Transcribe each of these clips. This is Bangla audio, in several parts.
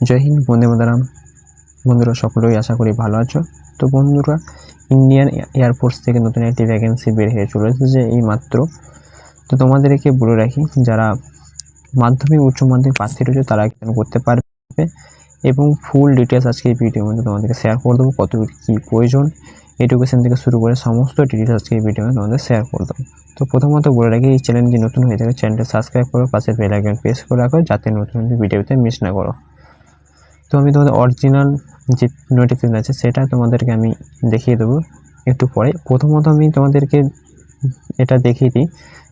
জয় হিন্দ, বন্দে মাতরম। বন্ধুরা সকলেই আশা করি ভালো আছো। তো বন্ধুরা, ইন্ডিয়ান এয়ারফোর্স থেকে নতুন একটি ভ্যাকেন্সি বের হয়ে চলে এসেছে এই মাত্র। তো তোমাদেরকে বলে রাখি, যারা মাধ্যমিক উচ্চ মাধ্যমিক প্রার্থী রয়েছে তারা এখানে করতে পারবে এবং ফুল ডিটেলস আজকে এই ভিডিওর মধ্যে তোমাদেরকে শেয়ার করে দেবো। কত কী প্রয়োজন এডুকেশন থেকে শুরু করে সমস্ত ডিটেলস আজকে এই ভিডিওর মধ্যে তোমাদের শেয়ার করে দেবো। তো প্রথমত বলে রাখি, এই চ্যানেলটি নতুন হয়ে থাকে চ্যানেলটি সাবস্ক্রাইব করো, পাশে বেল আইকন প্রেস করে রাখো যাতে নতুন ভিডিওতে মিস না করো। তো আমি তোমাদের অরিজিনাল যে নোটিফিকেশন আছে সেটা তোমাদেরকে আমি দেখিয়ে দেবো একটু পরে। প্রথমত আমি তোমাদেরকে এটা দেখিয়ে দিই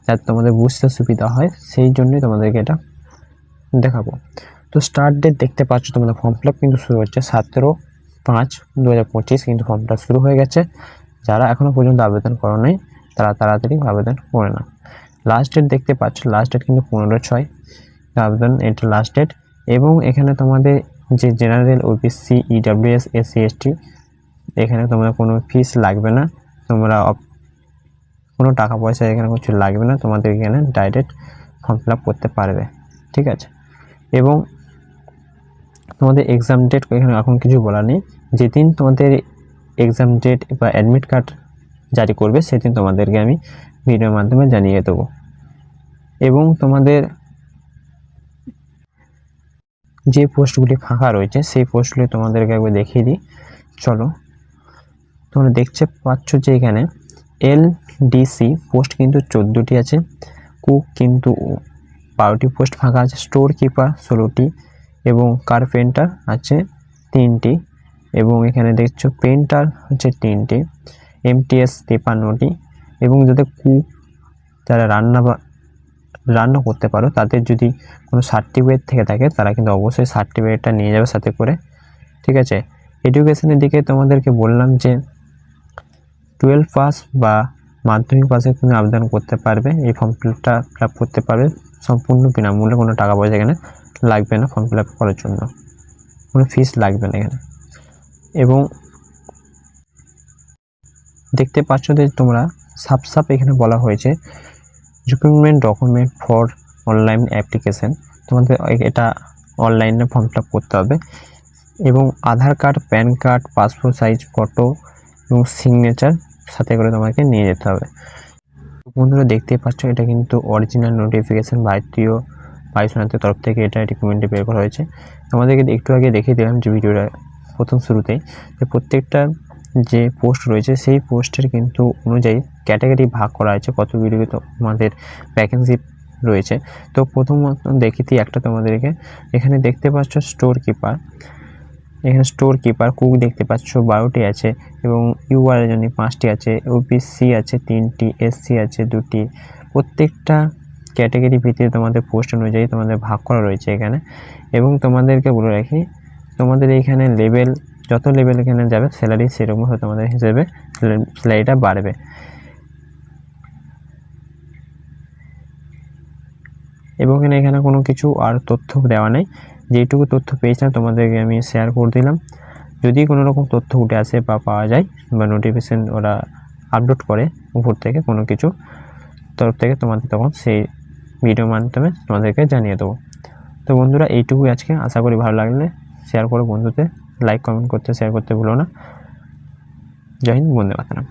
যাতে তোমাদের বুঝতে সুবিধা হয়, সেই জন্যই তোমাদেরকে এটা দেখাবো। তো স্টার্ট ডেট দেখতে পাচ্ছ, তোমাদের ফর্ম ফিল আপ কিন্তু শুরু হচ্ছে 17/5/2025 কিন্তু ফর্মটা শুরু হয়ে গেছে। যারা এখনও পর্যন্ত আবেদন করো নাই তারা তাড়াতাড়ি আবেদন করে না। লাস্ট ডেট দেখতে পাচ্ছ, লাস্ট ডেট কিন্তু 15/6 আবেদন, এটা লাস্ট ডেট। এবং এখানে তোমাদের যে general, OBC, EWS, SC, ST, এখানে তোমাদের কোনো ফিস লাগবে না, তোমরা কোনো টাকা পয়সা এখানে কিছু লাগবে না, তোমাদের এখানে ডাইরেক্ট ফর্ম ফিল আপ করতে পারবে, ঠিক আছে। এবং তোমাদের এক্সাম ডেট এখানে এখন কিছু বলা নেই, যেদিন তোমাদের এক্সাম ডেট বা অ্যাডমিট কার্ড জারি করবে সেদিন তোমাদেরকে আমি ভিডিওর মাধ্যমে জানিয়ে দেবো। এবং তোমাদের যে পোস্টগুলি ফাঁকা রয়েছে সেই পোস্টগুলি তোমাদেরকে একবার দেখিয়ে দিই, চলো। তোমরা দেখতে পাচ্ছ যে এখানে এলডিসি পোস্ট কিন্তু 14টি আছে, কুক কিন্তু 12টি পোস্ট ফাঁকা আছে, স্টোর কিপার 16টি এবং কার্পেন্টার আছে 3টি এবং এখানে দেখছো পেন্টার হচ্ছে 3টি, এমটিএস 53টি। এবং যাদের কুক, যারা রান্না করতে পারো, তাদের যদি কোনো সার্টিফিকেট থেকে থাকে তারা কিন্তু অবশ্যই সার্টিফিকেটটা নিয়ে যাবে সাথে করে, ঠিক আছে। এডুকেশনের দিকে তোমাদেরকে বললাম যে 12 পাস বা মাধ্যমিক পাসে তুমি আবেদন করতে পারবে, এই ফর্ম ফিল আপ করতে পারবে সম্পূর্ণ বিনামূল্যে, কোনো টাকা পয়সা এখানে লাগবে না ফর্ম ফিল আপ করার জন্য, কোনো ফিস লাগবে না এখানে। এবং দেখতে পাচ্ছ যে তোমরা সাপ এখানে বলা হয়েছে recruitment document for online application, তোমাদের এটা অনলাইনে ফর্ম ফিল আপ করতে হবে এবং Aadhaar card, PAN card, passport size photo এবং সিগনেচার সাথে করে তোমাকে নিয়ে যেতে হবে। বন্ধুরা দেখতে পাচ্ছ এটা কিন্তু অরিজিনাল নোটিফিকেশান, ভারতীয় বায়ুসেনার তরফ থেকে এটা রিকমেন্ডে বের করা হয়েছে। তোমাদেরকে একটু আগে দেখিয়ে দিলাম যে ভিডিওটা প্রথম শুরুতেই, যে প্রত্যেকটা যে পোস্ট রয়েছে সেই পোস্টের কিন্তু অনুযায়ী ক্যাটাগরি ভাগ করা হয়েছে, কতগুলি তোমাদের ভ্যাকেন্সি রয়েছে। তো প্রথমত দেখিয়ে দিই একটা তোমাদেরকে, এখানে দেখতে পাচ্ছ স্টোর কিপার, এখানে স্টোর কিপার, কুক দেখতে পাচ্ছ 12টি আছে এবং ইউআর এর জন্য 5টি আছে, ওবিসি আছে 3টি, এসসি আছে 2টি। প্রত্যেকটা ক্যাটাগরি ভিত্তিতে তোমাদের পোস্ট অনুযায়ী তোমাদের ভাগ করা রয়েছে এখানে। এবং তোমাদেরকে বলে রাখি, তোমাদের এইখানে লেভেল, যত লেভেল এখানে যাবে স্যালারি সেরকম হয়ে তোমাদের হিসেবে স্যালারিটা বাড়বে। এবং এখানে কোনো কিছু আর তথ্য দেওয়া নেই, যেটুকু তথ্য পেয়েছিলাম তোমাদেরকে আমি শেয়ার করে দিলাম। যদি কোনো রকম তথ্য উঠে আসে বা পাওয়া যায় বা নোটিফিকেশান ওরা আপলোড করে উপর থেকে কোনো কিছু তরফ থেকে, তোমাদের তখন সেই ভিডিওর মাধ্যমে তোমাদেরকে জানিয়ে দেবো। তো বন্ধুরা এইটুকুই আজকে, আশা করি ভালো লাগলে শেয়ার করো বন্ধুদের, লাইক কমেন্ট করতে শেয়ার করতে ভুলো না। জয় হিন্দ, বন্দে মাতরম।